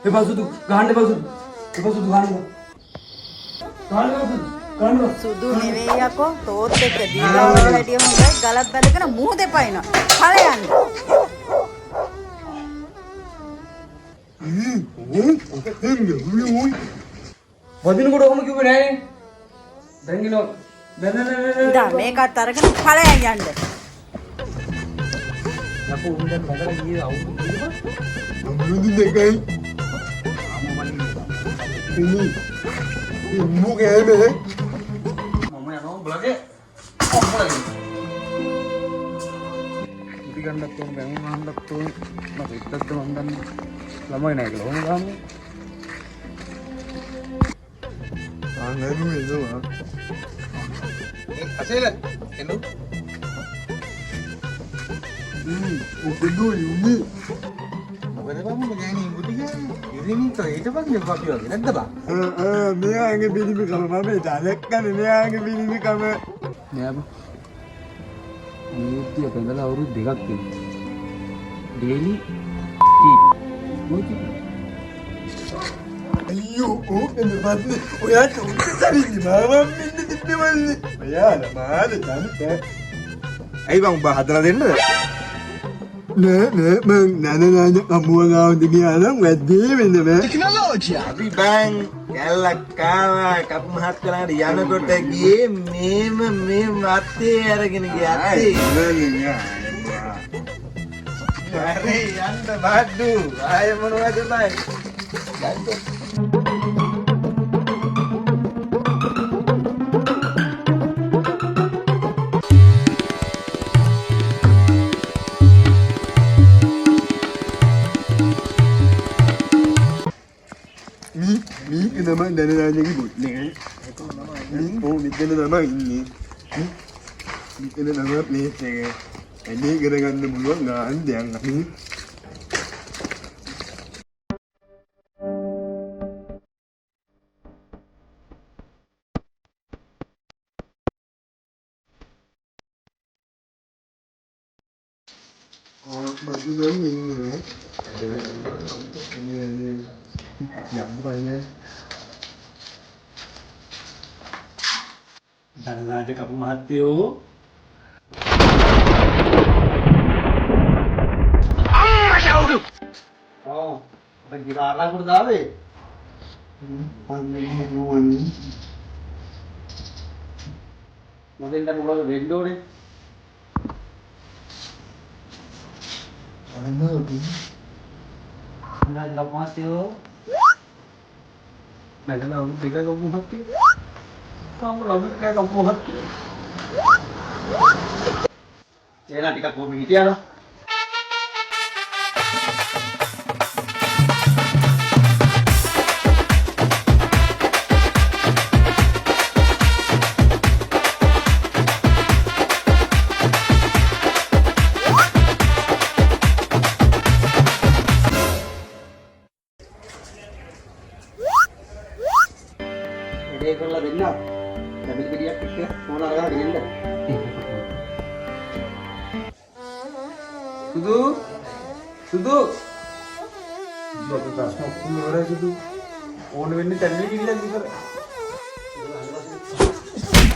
එපා සුදු ගහන්න එපා සුදු. එපා සුදු ගහන්න. ගහන්න එපා සුදු. ගහන්න එපා. සුදු නෙවෙයි යකෝ. තෝත් එක්ක දීලා වල වැඩිය හොඳයි. ගලක් බැලගෙන මුහුදේ පයින්නවා. ඵලයන්. වදිනකොට ඔහොම කිව්වේ නෑනේ. දැන් ඉනෝ ඉතින් මේකත් අරගෙන ඵලයන් යන්න. යකෝ උන් දැන් බගලා ගියේ අවුරුදු කීයද? අවුරුදු දෙකයි. මුගේ මේ මම යනවා උඹලගේ ඔම්බලගේ. ඉති ගන්නත් උන් බැංගු ගන්නත් උන් මට ඉත්තක්ද මන් දන්නේ. ළමයි නෑ කියලා ඔහොම ගහන්නේ. ආනරු එනවා. අසේල එනු ඔකදෝ යුනේ. මොකද බම්ම ගෑණි ගුටි ගෑණි ඉරිනි තෝ ඊට පස්සේ කොපි වගේ නැද්ද බා මෙයාගේ පිළිමි කම මම දැක්කනේ මෙයාගේ පිළිමි කම. නෑ බා. නියුක්තිය බඳලා අවුරුදු දෙකක් තියෙනවා. ඩේලි අයියෝ ඕකනේ බද්දේ ඔයාට උත්තරින්නේ මාවම් ඉන්න තිබ්බවන්නේ. ඔයාලා මාද දැන්ත. ඇයි බං උඹ හදලා දෙන්නද නෑ මං නනනාන අමුව ගාවද ගියා නම් වැද්දේ වෙන්න බෑ. අපි බං කැල්ලක් කාවා කපු මහත් කරාට යනකොට ගියේ මේ මත්තේ අරගෙන ගියා අත්තේ හරි යන්න බඩු ආය මොනවද බයි මේක තමයි නනනාගේ බුත්නේ. ඕ මෙතන තමයි ඉන්නේ. මෙතන තමයි ප්ලේස් එක. එන්නේ කරගන්න පුළුවන් ගාන දෙයක් අපි. බඩු ගන්න ඉන්නේ. යම් බලන්නේ. ධනනාජ කපු මහත්තයෝ ඔව් ඔබ ගිරාලා කුඩ දාවේ අන්නේ නුවන්නේ. මොකෙන්ද මොකද වෙන්න ඕනේ අනෝදි ධනනාජ කපු මහත්තයෝ මැදලා අවුරුදු දෙකක කපු මහත්තයෝ තාම ළමයි කපු මහත්තයෝ එන ටිකක් කොහොම හිටියාද වැඩේ කරලා දෙන්න. ඩබල් ගෙඩියක් එක්ක ෆෝන් අරගෙන දෙන්න. සුදු බබ ප්‍රශ්න ඔක්කොම ඉවරයි සුදු. ඕන වෙන්නේ ටැබ්ලි ගෙඩියක් විතරයි.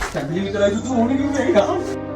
ටැබ්ලි විතරයි සුදු ඕනේ කිව්වේ ඒක.